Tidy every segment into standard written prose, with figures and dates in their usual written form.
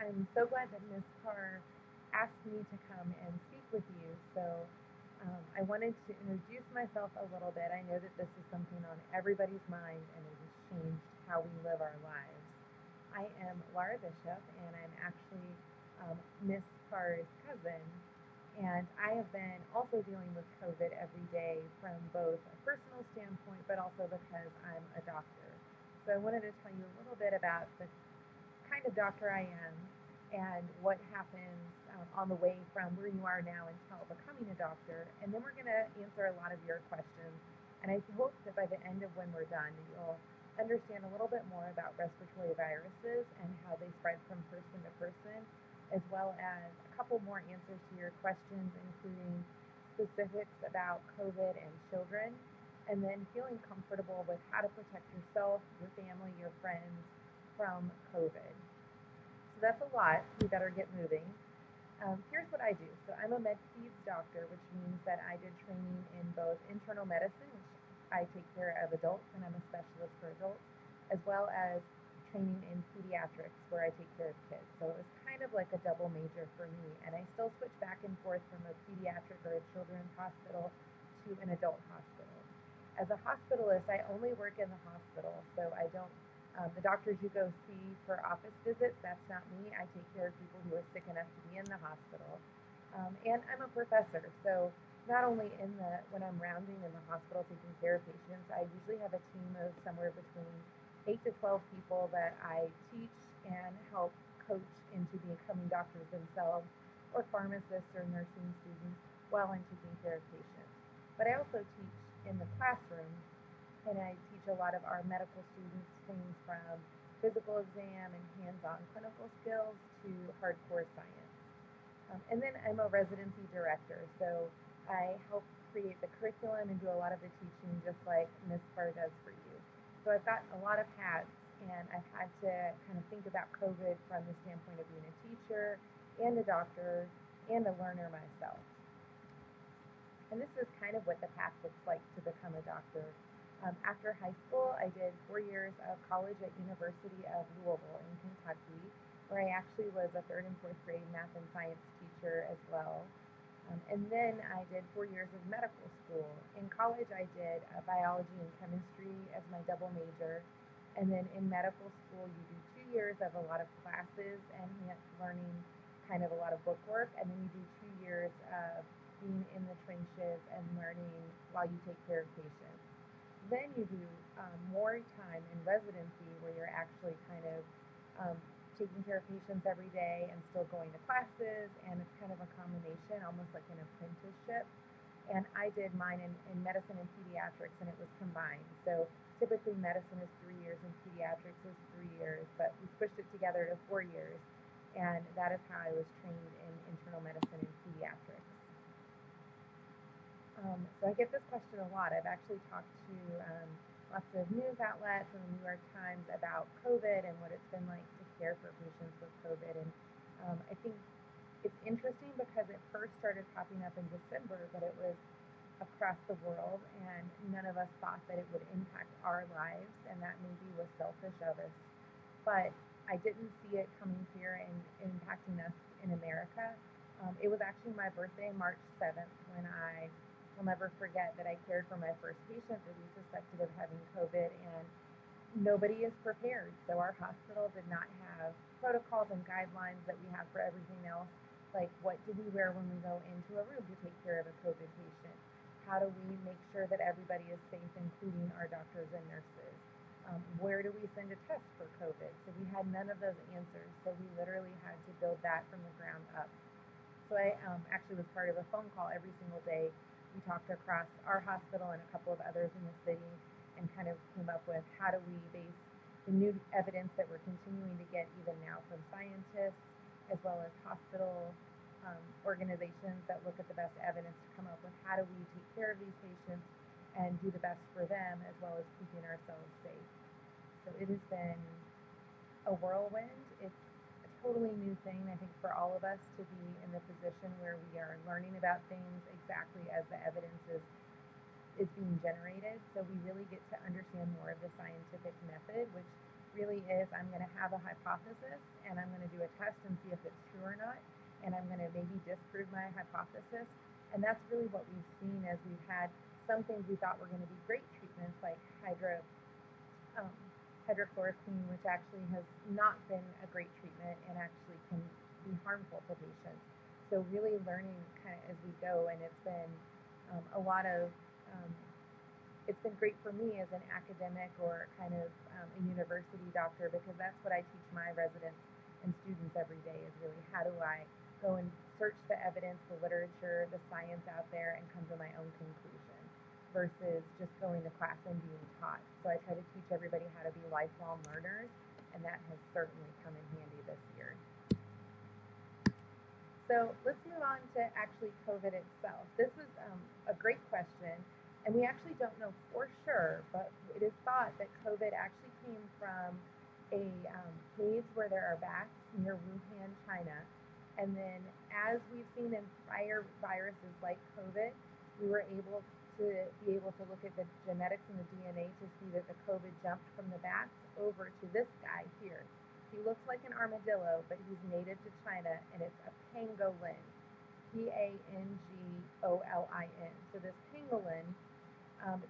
I'm so glad that Ms. Carr asked me to come and speak with you. So I wanted to introduce myself a little bit. I know that this is something on everybody's mind and it has changed how we live our lives. I am Laura Bishop and I'm actually Ms. Carr's cousin. And I have been also dealing with COVID every day from both a personal standpoint, but also because I'm a doctor. So I wanted to tell you a little bit about the kind of doctor I am and what happens on the way from where you are now until becoming a doctor. And then we're going to answer a lot of your questions. And I hope that by the end of when we're done, you'll understand a little bit more about respiratory viruses and how they spread from person to person, as well as a couple more answers to your questions, including specifics about COVID and children, and then feeling comfortable with how to protect yourself, your family, your friends from COVID. So that's a lot. We better get moving. Here's what I do. So I'm a med peds doctor, which means that I did training in both internal medicine, which I take care of adults, and I'm a specialist for adults, as well as training in pediatrics, where I take care of kids. So it was kind of like a double major for me, and I still switch back and forth from a pediatric or a children's hospital to an adult hospital. As a hospitalist, I only work in the hospital, so I don't the doctors you go see for office visits, that's not me. I take care of people who are sick enough to be in the hospital. And I'm a professor, so not only when I'm rounding in the hospital taking care of patients, I usually have a team of somewhere between 8 to 12 people that I teach and help coach into becoming doctors themselves, or pharmacists or nursing students while I'm taking care of patients. But I also teach in the classroom, and I teach a lot of our medical students things from physical exam and hands-on clinical skills to hardcore science. And then I'm a residency director, so I help create the curriculum and do a lot of the teaching just like Ms. Carr does for you. So I've got a lot of hats, and I've had to kind of think about COVID from the standpoint of being a teacher and a doctor and a learner myself. And this is kind of what the path looks like to become a doctor. After high school, I did 4 years of college at University of Louisville in Kentucky, where I actually was a 3rd and 4th grade math and science teacher as well. And then I did 4 years of medical school. In college, I did biology and chemistry as my double major. And then in medical school, you do 2 years of a lot of classes and learning kind of a lot of book work. And then you do 2 years of being in the trenches and learning while you take care of patients. Then you do more time in residency where you're actually kind of taking care of patients every day and still going to classes, and it's kind of a combination, almost like an apprenticeship. And I did mine in medicine and pediatrics, and it was combined. So typically medicine is 3 years and pediatrics is 3 years, but we squished it together to 4 years, and that is how I was trained in internal medicine and pediatrics. So I get this question a lot. I've actually talked to lots of news outlets and the New York Times about COVID and what it's been like to care for patients with COVID. And I think it's interesting because it first started popping up in December, but it was across the world, and none of us thought that it would impact our lives, and that maybe was selfish of us. But I didn't see it coming here and impacting us in America. It was actually my birthday, March 7th, when I will never forget that I cared for my first patient that we suspected of having COVID, and nobody is prepared. So our hospital did not have protocols and guidelines that we have for everything else, like what do we wear when we go into a room to take care of a COVID patient? How do we make sure that everybody is safe, including our doctors and nurses? Where do we send a test for COVID? So we had none of those answers, so we literally had to build that from the ground up. So I actually was part of a phone call every single day. We talked across our hospital and a couple of others in the city and kind of came up with how do we base the new evidence that we're continuing to get even now from scientists, as well as hospital organizations that look at the best evidence to come up with how do we take care of these patients and do the best for them, as well as keeping ourselves safe. So it has been a whirlwind. It's a totally new thing, I think, for all of us to be in the position where we are learning about things exactly as the evidence is being generated. So we really get to understand more of the scientific method, which really is I'm going to have a hypothesis and I'm going to do a test and see if it's true or not, and I'm going to maybe disprove my hypothesis. And that's really what we've seen as we've had some things we thought were going to be great treatments like um, hydrochloroquine, which actually has not been a great treatment and actually can be harmful to patients. So really learning kind of as we go, and it's been a lot of it's been great for me as an academic or kind of a university doctor, because that's what I teach my residents and students every day is really how do I go and search the evidence, the literature, the science out there, and come to my own conclusion versus just going to class and being taught. So I try to teach everybody how to be lifelong learners, and that has certainly come in handy this year. So let's move on to actually COVID itself. This was a great question, and we actually don't know for sure, but it is thought that COVID actually came from a caves where there are bats near Wuhan, China. And then as we've seen in prior viruses like COVID, we were able to look at the genetics and the DNA to see that the COVID jumped from the bats over to this guy here. He looks like an armadillo, but he's native to China, and it's a pangolin, Pangolin. So this pangolin,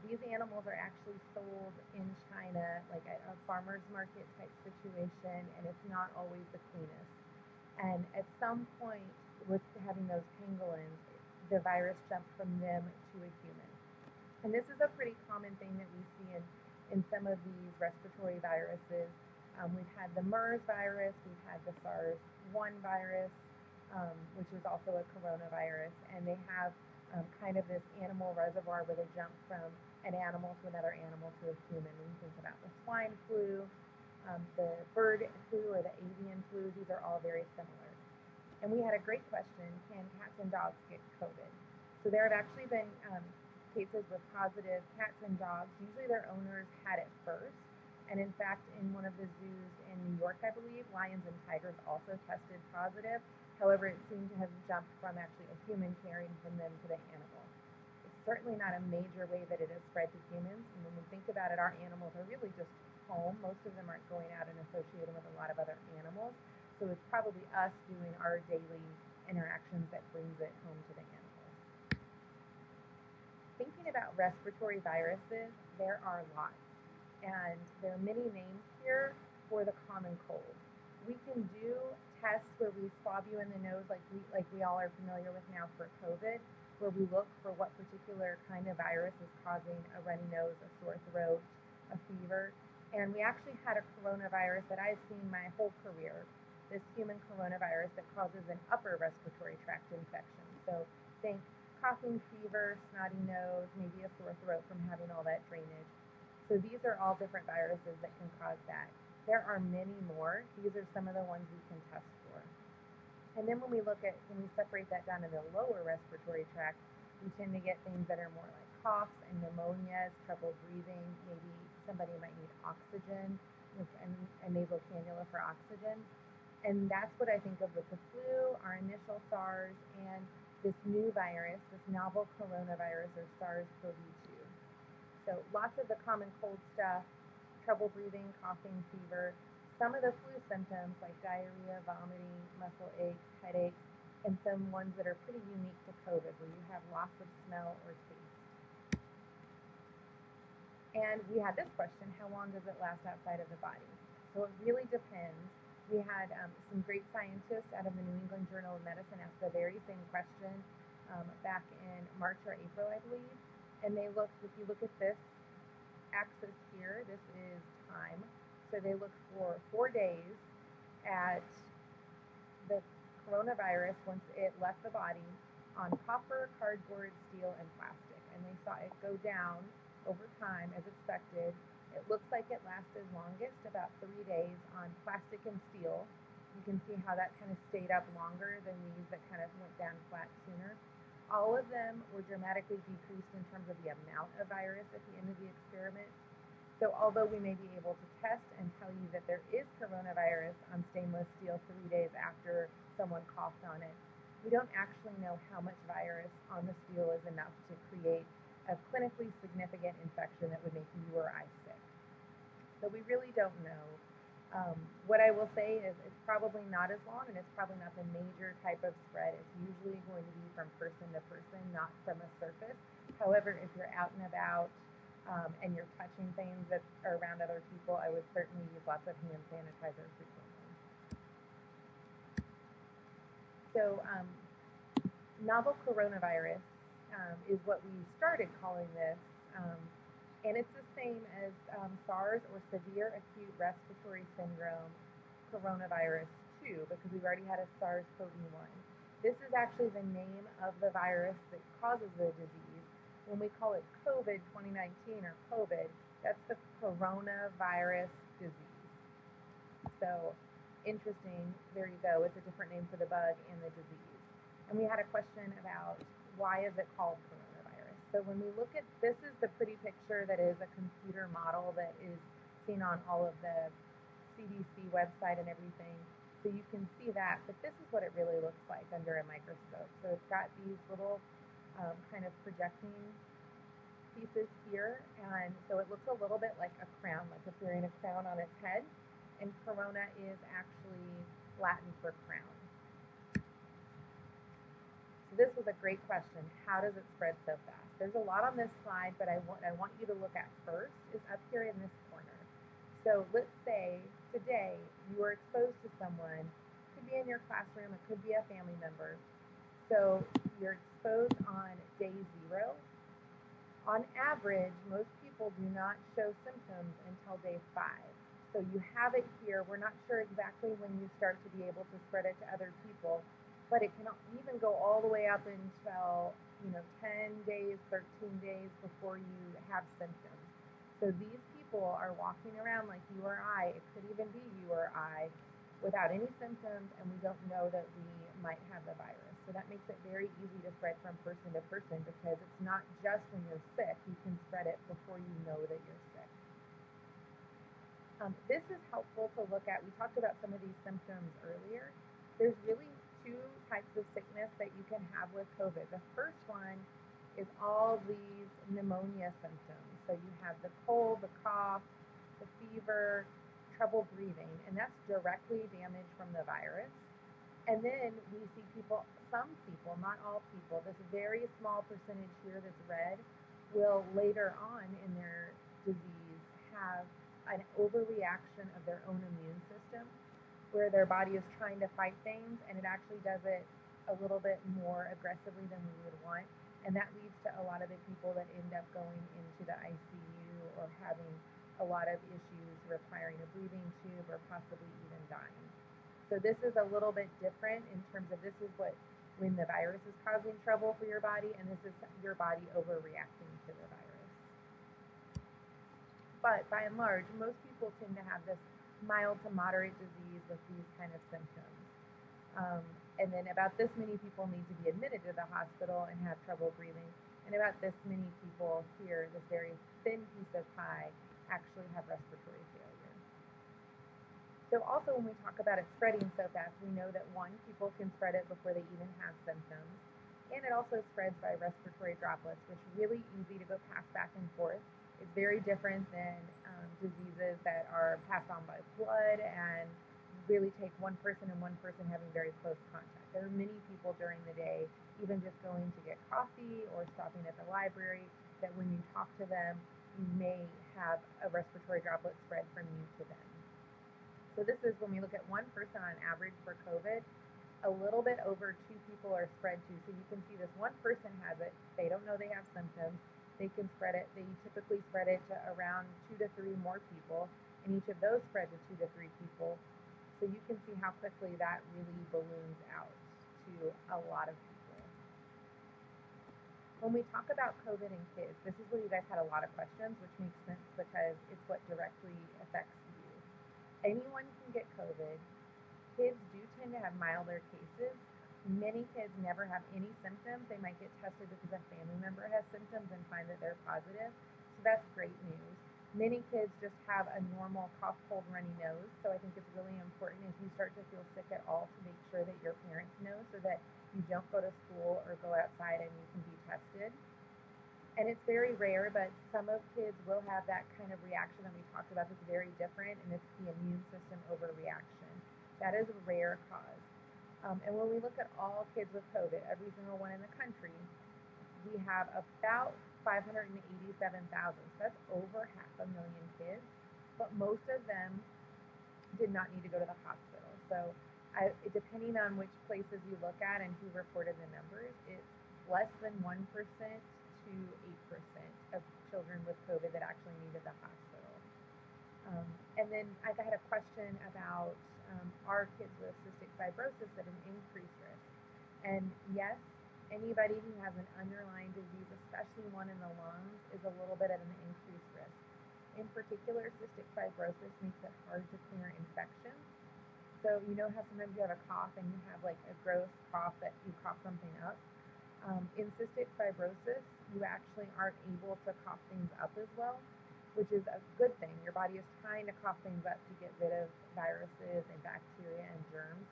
these animals are actually sold in China, like at a farmer's market type situation, and it's not always the cleanest. And at some point with having those pangolins, the virus jumped from them to a human. And this is a pretty common thing that we see in some of these respiratory viruses. We've had the MERS virus, we've had the SARS-1 virus, which is also a coronavirus, and they have kind of this animal reservoir where they jump from an animal to another animal to a human. When you think about the swine flu, the bird flu, or the avian flu, these are all very similar. And we had a great question, can cats and dogs get COVID? So there have actually been cases with positive cats and dogs. Usually their owners had it first. And in fact, in one of the zoos in New York, I believe, lions and tigers also tested positive. However, it seemed to have jumped from actually a human carrying from them to the animal. It's certainly not a major way that it has spread to humans. And when we think about it, our animals are really just home. Most of them aren't going out and associating with a lot of other animals. So it's probably us doing our daily interactions that brings it home to the animals. Thinking about respiratory viruses, there are lots. And there are many names here for the common cold. We can do tests where we swab you in the nose like we all are familiar with now for COVID, where we look for what particular kind of virus is causing a runny nose, a sore throat, a fever. And we actually had a coronavirus that I've seen my whole career, this human coronavirus that causes an upper respiratory tract infection. So think coughing, fever, snotty nose, maybe a sore throat from having all that drainage. So these are all different viruses that can cause that. There are many more. These are some of the ones we can test for. And then when we separate that down into the lower respiratory tract, we tend to get things that are more like coughs and pneumonias, trouble breathing. Maybe somebody might need oxygen, a nasal cannula for oxygen. And that's what I think of with the flu, our initial SARS, and this new virus, this novel coronavirus, or SARS-CoV-2. So lots of the common cold stuff, trouble breathing, coughing, fever, some of the flu symptoms like diarrhea, vomiting, muscle aches, headaches, and some ones that are pretty unique to COVID where you have loss of smell or taste. And we had this question, how long does it last outside of the body? So it really depends. We had some great scientists out of the New England Journal of Medicine ask the very same question back in March or April, I believe. And they looked, if you look at this axis here, this is time. So they looked for 4 days at the coronavirus once it left the body on copper, cardboard, steel, and plastic. And they saw it go down over time as expected. It looks like it lasted longest, about 3 days, on plastic and steel. You can see how that kind of stayed up longer than these that kind of went down flat sooner. All of them were dramatically decreased in terms of the amount of virus at the end of the experiment. So although we may be able to test and tell you that there is coronavirus on stainless steel 3 days after someone coughed on it, we don't actually know how much virus on the steel is enough to create a clinically significant infection that would make you or I sick. but we really don't know. What I will say is it's probably not as long, and it's probably not the major type of spread. It's usually going to be from person to person, not from a surface. However, if you're out and about and you're touching things that are around other people, I would certainly use lots of hand sanitizer frequently. So, novel coronavirus is what we started calling this. Um, and it's the same as SARS, or severe acute respiratory syndrome coronavirus 2, because we've already had a SARS-CoV-1. This is actually the name of the virus that causes the disease. When we call it COVID 2019 or COVID, that's the coronavirus disease. So interesting, there you go. It's a different name for the bug and the disease. And we had a question about why is it called coronavirus. So when we look at, this is the pretty picture that is a computer model that is seen on all of the CDC website and everything. So you can see that, but this is what it really looks like under a microscope. So it's got these little kind of projecting pieces here, and so it looks a little bit like a crown, like if wearing a crown on its head, and corona is actually Latin for crown. So this was a great question. How does it spread so fast? There's a lot on this slide, but what I want you to look at first is up here in this corner. So let's say today you were exposed to someone, it could be in your classroom, it could be a family member. So you're exposed on day 0. On average, most people do not show symptoms until day 5. So you have it here. We're not sure exactly when you start to be able to spread it to other people, but it can even go all the way up until 10 days, 13 days before you have symptoms. So these people are walking around like you or I, it could even be you or I, without any symptoms, and we don't know that we might have the virus. So that makes it very easy to spread from person to person, because it's not just when you're sick. You can spread it before you know that you're sick. This is helpful to look at. We talked about some of these symptoms earlier. There's really 2 types of sickness that you can have with COVID. The first one is all these pneumonia symptoms. So you have the cold, the cough, the fever, trouble breathing, and that's directly damage from the virus. And then we see people, some people, not all people, this very small percentage here that's red, will later on in their disease have an overreaction of their own immune system, where their body is trying to fight things, and it actually does it a little bit more aggressively than we would want. And that leads to a lot of the people that end up going into the ICU or having a lot of issues requiring a breathing tube or possibly even dying. So this is a little bit different in terms of, this is when the virus is causing trouble for your body, and this is your body overreacting to the virus. But by and large, most people tend to have this mild to moderate disease with these kind of symptoms. And then about this many people need to be admitted to the hospital and have trouble breathing. And about this many people here, this very thin piece of pie, actually have respiratory failure. So also when we talk about it spreading so fast, we know that people can spread it before they even have symptoms. And it also spreads by respiratory droplets, which is really easy to go pass back and forth. It's very different than diseases that are passed on by blood and really take one person and one person having very close contact. There are many people during the day, even just going to get coffee or stopping at the library, that when you talk to them, you may have a respiratory droplet spread from you to them. So this is when we look at one person on average for COVID, a little bit over 2 people are spread to. So you can see this one person has it. They don't know they have symptoms. They can spread it. They typically spread it to around 2 to 3 more people, and each of those spread to 2 to 3 people. So you can see how quickly that really balloons out to a lot of people. When we talk about COVID in kids, this is where you guys had a lot of questions, which makes sense because it's what directly affects you. Anyone can get COVID. Kids do tend to have milder cases. Many kids never have any symptoms. They might get tested because a family member has symptoms and find that they're positive. So that's great news. Many kids just have a normal cough, cold, runny nose. So I think it's really important if you start to feel sick at all to make sure that your parents know, so that you don't go to school or go outside and you can be tested. And it's very rare, but some of kids will have that kind of reaction that we talked about that's very different, and it's the immune system overreaction. That is a rare cause. And when we look at all kids with COVID, every single one in the country, we have about 587,000. So that's over 500,000 kids, but most of them did not need to go to the hospital. So depending on which places you look at and who reported the numbers, it's less than 1% to 8% of children with COVID that actually needed the hospital. And then I had a question about are kids with cystic fibrosis at an increased risk? And yes, anybody who has an underlying disease, especially one in the lungs, is a little bit at an increased risk. In particular, cystic fibrosis makes it hard to clear infections. So you know how sometimes you have a cough and you have like a gross cough that you cough something up? In cystic fibrosis, you actually aren't able to cough things up as well, which is a good thing. Your body is trying to cough things up to get rid of viruses and bacteria and germs.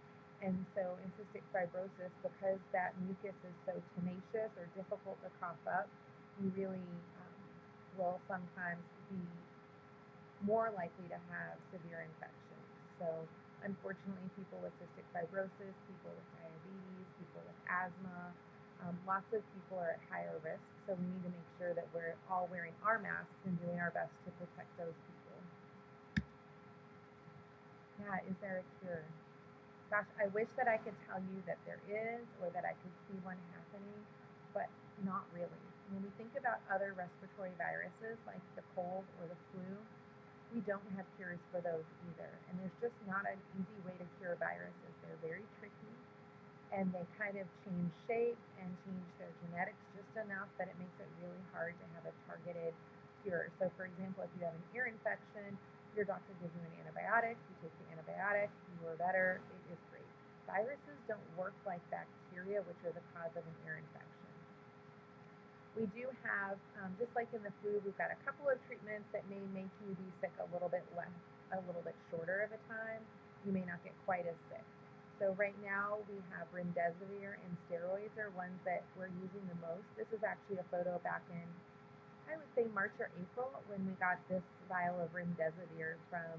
And so in cystic fibrosis, because that mucus is so tenacious or difficult to cough up, you really will sometimes be more likely to have severe infections. So unfortunately, people with cystic fibrosis, people with diabetes, people with asthma, lots of people are at higher risk. So we need to make sure that we're all wearing our masks and doing our best to protect those people. Yeah, is there a cure? Gosh, I wish that I could tell you that there is, or that I could see one happening, but not really. When we think about other respiratory viruses like the cold or the flu, we don't have cures for those either. And there's just not an easy way to cure viruses. They're very tricky, and they kind of change shape and change their genetics just enough that it makes it really hard to have a targeted cure. So for example, if you have an ear infection, your doctor gives you an antibiotic, you take the antibiotic, you are better, it is great. Viruses don't work like bacteria, which are the cause of an ear infection. We do have, just like in the flu, we've got a couple of treatments that may make you be sick a little bit shorter of a time. You may not get quite as sick. So right now we have remdesivir and steroids are ones that we're using the most. This is actually a photo back in, I would say March or April, when we got this vial of remdesivir from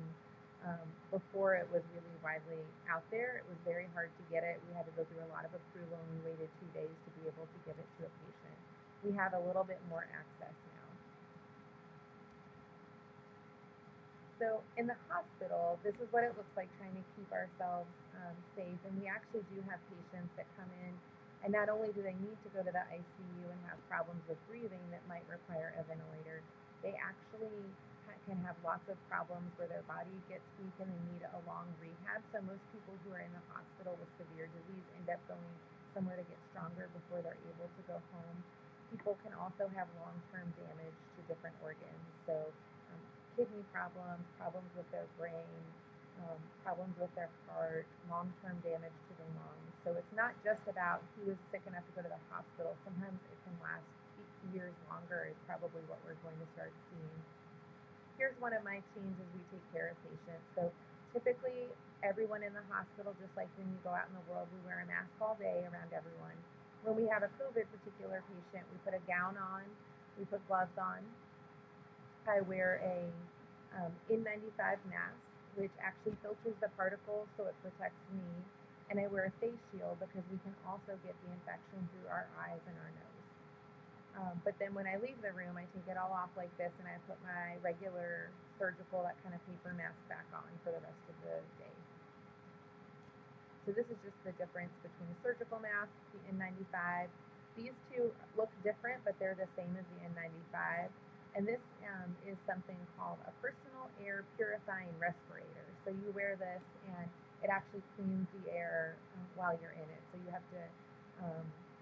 before it was really widely out there. It was very hard to get it. We had to go through a lot of approval, and we waited 2 days to be able to give it to a patient. We have a little bit more access now. So in the hospital, this is what it looks like trying to keep ourselves safe. And we actually do have patients that come in, and not only do they need to go to the ICU and have problems with breathing that might require a ventilator, they actually can have lots of problems where their body gets weak and they need a long rehab. So most people who are in the hospital with severe disease end up going somewhere to get stronger before they're able to go home. People can also have long-term damage to different organs. So kidney problems, problems with their brain, problems with their heart, long-term damage to the lungs. So it's not just about who is sick enough to go to the hospital. Sometimes it can last years longer is probably what we're going to start seeing. Here's one of my teams as we take care of patients. So typically everyone in the hospital, just like when you go out in the world, we wear a mask all day around everyone. When we have a COVID particular patient, we put a gown on, we put gloves on. I wear a N95 mask, which actually filters the particles so it protects me. And I wear a face shield because we can also get the infection through our eyes and our nose. But then when I leave the room, I take it all off like this, and I put my regular surgical, that kind of paper mask back on for the rest of the day. So this is just the difference between the surgical mask, the N95. These two look different, but they're the same as the N95. And this is something called a personal air purifying respirator. So you wear this, and it actually cleans the air while you're in it. So you have to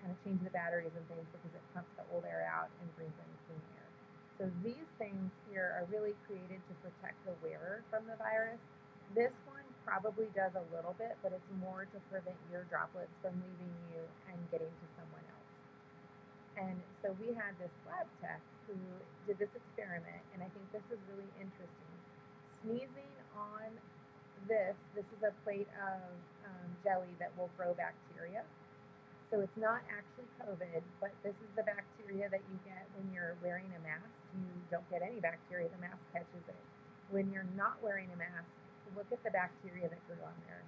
kind of change the batteries and things because it pumps the old air out and brings in clean air. So these things here are really created to protect the wearer from the virus. This one probably does a little bit, but it's more to prevent your droplets from leaving you and getting to someone else. And so we had this lab tech who did this experiment, and I think this is really interesting. Sneezing on this is a plate of jelly that will grow bacteria. So it's not actually COVID, but this is the bacteria that you get when you're wearing a mask. You don't get any bacteria, the mask catches it. When you're not wearing a mask, look at the bacteria that grew on there.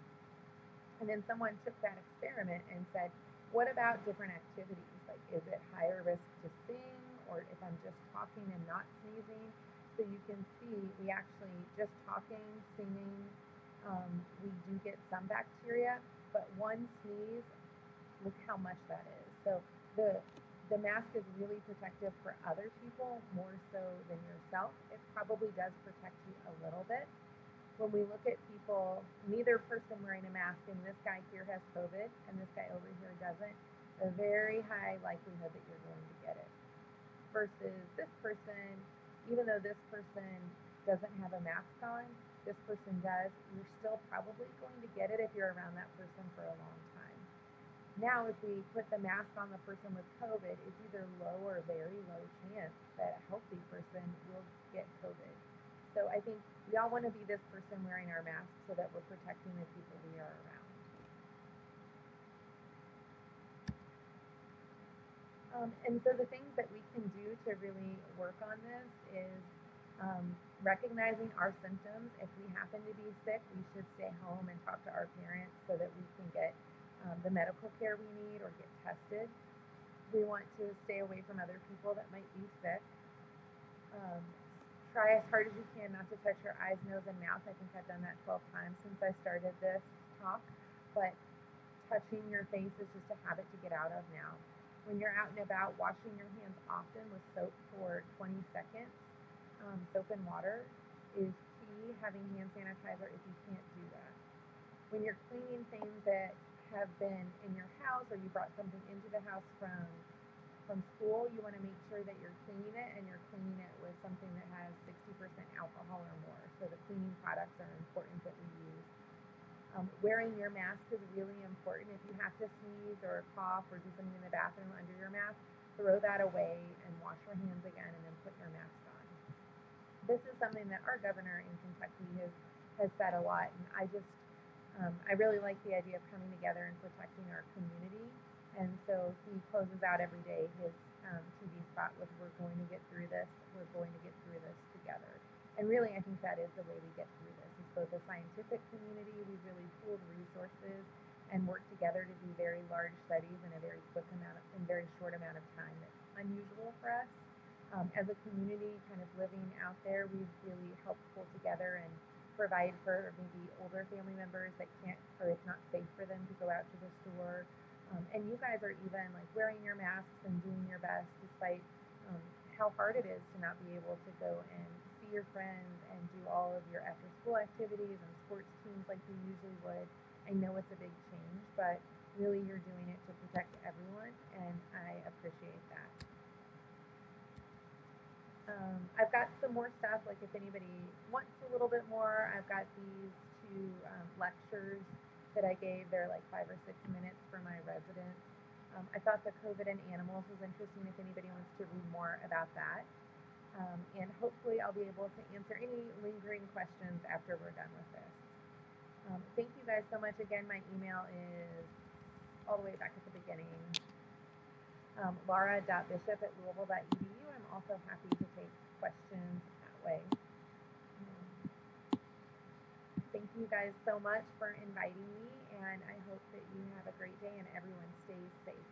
And then someone took that experiment and said, what about different activities? Like, is it higher risk to sing, or if I'm just talking and not sneezing? So you can see we actually, just talking, singing, we do get some bacteria, but one sneeze, look how much that is. So the mask is really protective for other people more so than yourself. It probably does protect you a little bit. When we look at people, neither person wearing a mask, and this guy here has COVID and this guy over here doesn't, a very high likelihood that you're going to get it. Versus this person, even though this person doesn't have a mask on, this person does, you're still probably going to get it if you're around that person for a long time. Now, if we put the mask on the person with COVID, it's either low or very low chance that a healthy person will get COVID. So I think we all want to be this person wearing our mask so that we're protecting the people we are around. And so the things that we can do to really work on this is recognizing our symptoms. If we happen to be sick, we should stay home and talk to our parents so that we can get the medical care we need or get tested. We want to stay away from other people that might be sick. Try as hard as you can not to touch your eyes, nose, and mouth. I think I've done that 12 times since I started this talk, but touching your face is just a habit to get out of now. When you're out and about, washing your hands often with soap for 20 seconds, soap and water is key. Having hand sanitizer if you can't do that. When you're cleaning things that have been in your house or you brought something into the house from school, you want to make sure that you're cleaning it and you're cleaning it with something that has 60% alcohol or more. So the cleaning products are important that we use. Wearing your mask is really important. If you have to sneeze or cough or do something in the bathroom under your mask, throw that away and wash your hands again and then put your mask on. This is something that our governor in Kentucky has said a lot, and I really like the idea of coming together and protecting our community. And so he closes out every day his TV spot with, we're going to get through this, we're going to get through this together. And really, I think that is the way we get through this. It's both a scientific community, we've really pooled resources and worked together to do very large studies in a very very short amount of time. That's unusual for us. As a community kind of living out there, we've really helped pull together and provide for maybe older family members that can't, or it's not safe for them to go out to the store. And you guys are even like wearing your masks and doing your best despite how hard it is to not be able to go and see your friends and do all of your after school activities and sports teams like you usually would. I know it's a big change, but really you're doing it to protect everyone, and I appreciate that. I've got some more stuff, like if anybody wants a little bit more, I've got these two lectures that I gave. They're like 5 or 6 minutes for my residents. I thought the COVID in animals was interesting if anybody wants to read more about that. And hopefully I'll be able to answer any lingering questions after we're done with this. Thank you guys so much. Again, my email is all the way back at the beginning, laura.bishop@louisville.edu. I'm also happy to take questions that way. Thank you guys so much for inviting me, and I hope that you have a great day and everyone stays safe.